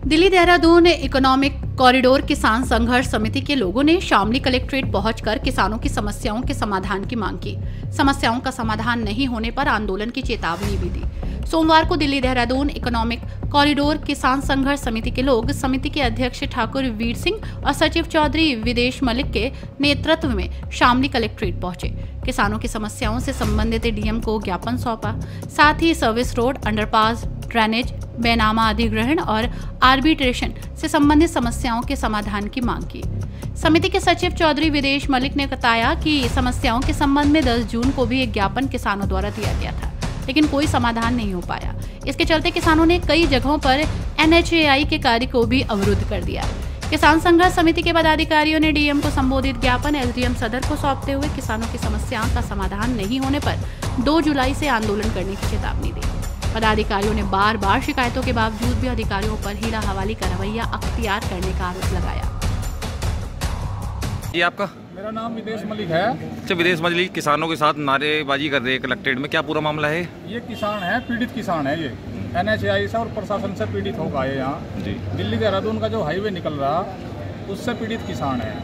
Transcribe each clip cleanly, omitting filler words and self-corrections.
Delhi Dehradun economic corridor किसान संघर्ष समिति के लोगों ने शामली कलेक्ट्रेट पहुंचकर किसानों की समस्याओं के समाधान की मांग की। समस्याओं का समाधान नहीं होने पर आंदोलन की चेतावनी भी दी। सोमवार को दिल्ली देहरादून इकोनॉमिक कॉरिडोर किसान संघर्ष समिति के लोग समिति के अध्यक्ष ठाकुर वीर सिंह और सचिव चौधरी विदेश मलिक के नेतृत्व में शामली कलेक्ट्रेट पहुंचे। किसानों की समस्याओं से संबंधित डीएम को ज्ञापन सौंपा। साथ ही सर्विस रोड, अंडरपास, ड्रेनेज, बेनामा अधिग्रहण और आर्बिट्रेशन से संबंधित समस्याओं के समाधान की मांग की। समिति के सचिव चौधरी विदेश मलिक ने बताया कि समस्याओं के संबंध में 10 जून को भी एक ज्ञापन किसानों द्वारा दिया गया था, लेकिन कोई समाधान नहीं हो पाया। इसके चलते किसानों ने कई जगहों पर NHAI के कार्य को भी अवरुद्ध कर दिया। किसान संघर्ष समिति के पदाधिकारियों ने डीएम को संबोधित ज्ञापन SDM सदर को सौंपते हुए किसानों की समस्याओं का समाधान नहीं होने पर 2 जुलाई से आंदोलन करने की चेतावनी दी। पदाधिकारियों ने बार बार शिकायतों के बावजूद भी अधिकारियों पर हीला हवाली का रवैया अख्तियार करने का आरोप लगाया। ये आपका? मेरा नाम विदेश मलिक है। अच्छा, विदेश मलिक किसानों के साथ नारेबाजी कर रहे हैं कलेक्ट्रेट में, क्या पूरा मामला है? ये किसान है, पीड़ित किसान है। ये NHAI से और प्रशासन से पीड़ित होगा। ये यहाँ जी दिल्ली देहरादून का जो हाईवे निकल रहा उससे पीड़ित किसान है।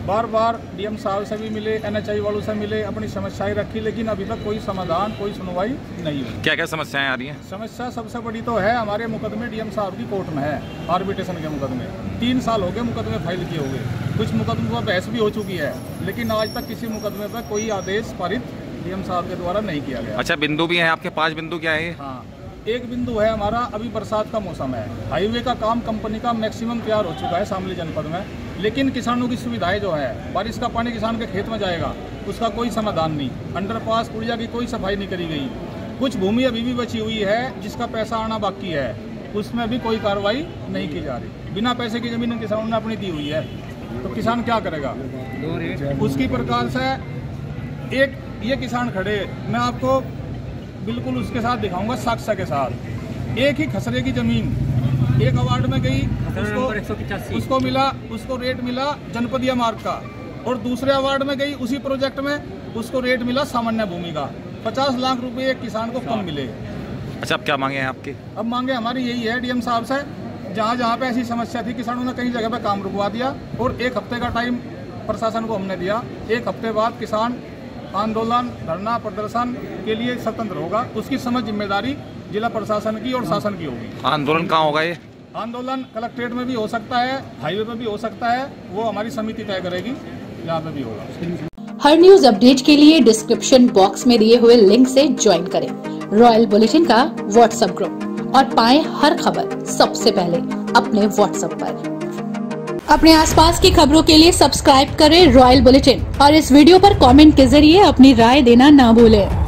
बार बार डीएम साहब से भी मिले, NHAI वालों से मिले, अपनी समस्याएं रखी, लेकिन अभी तक कोई समाधान, कोई सुनवाई नहीं हुई। क्या क्या समस्याएं आ रही हैं? समस्या सबसे बड़ी तो है हमारे मुकदमे डीएम साहब की कोर्ट में है, आर्बिट्रेशन के मुकदमे 3 साल हो गए मुकदमे फाइल किए हुए। कुछ मुकदमों पर बहस भी हो चुकी है, लेकिन आज तक किसी मुकदमे पर कोई आदेश पारित डीएम साहब के द्वारा नहीं किया गया। अच्छा, बिंदु भी है आपके? 5 बिंदु क्या है? हाँ, एक बिंदु है हमारा, अभी बरसात का मौसम है, हाईवे का काम कंपनी का मैक्सिमम तैयार हो चुका है शामली जनपद में, लेकिन किसानों की सुविधाएं जो है, बारिश का पानी किसान के खेत में जाएगा, उसका कोई समाधान नहीं। अंडरपास, पुलिया की कोई सफाई नहीं करी गई। कुछ भूमि अभी भी बची हुई है जिसका पैसा आना बाकी है, उसमें भी कोई कार्रवाई नहीं की जा रही। बिना पैसे की जमीन किसानों ने अपनी दी हुई है, तो किसान क्या करेगा? उसकी प्रकार से एक ये किसान खड़े, मैं आपको बिल्कुल उसके साथ दिखाऊंगा साक्ष्य के साथ। एक ही खसरे की जमीन एक अवार्ड में गई, उसको मिला, उसको रेट मिला जनपदीय मार्ग का, और दूसरे अवार्ड में गई उसी प्रोजेक्ट में उसको रेट मिला सामान्य भूमि का। 50 लाख रुपए एक किसान को कम मिले। अच्छा, अब क्या मांगे हैं आपके? अब मांगे हमारी यही है डीएम साहब से, जहाँ जहाँ पे ऐसी समस्या थी किसानों ने कई जगह पे काम रुकवा दिया, और 1 हफ्ते का टाइम प्रशासन को हमने दिया। 1 हफ्ते बाद किसान आंदोलन, धरना, प्रदर्शन के लिए स्वतंत्र होगा। उसकी समझ जिम्मेदारी जिला प्रशासन की और शासन की होगी। आंदोलन कहाँ होगा ये? आंदोलन कलेक्ट्रेट में भी हो सकता है, हाईवे पे भी हो सकता है, वो हमारी समिति तय करेगी, यहाँ पे भी होगा। हर न्यूज अपडेट के लिए डिस्क्रिप्शन बॉक्स में दिए हुए लिंक से ज्वाइन करें रॉयल बुलेटिन का व्हाट्सएप ग्रुप और पाएं हर खबर सबसे पहले अपने व्हाट्सएप पर। अपने आसपास की खबरों के लिए सब्सक्राइब करें रॉयल बुलेटिन और इस वीडियो पर कमेंट के जरिए अपनी राय देना ना भूलें।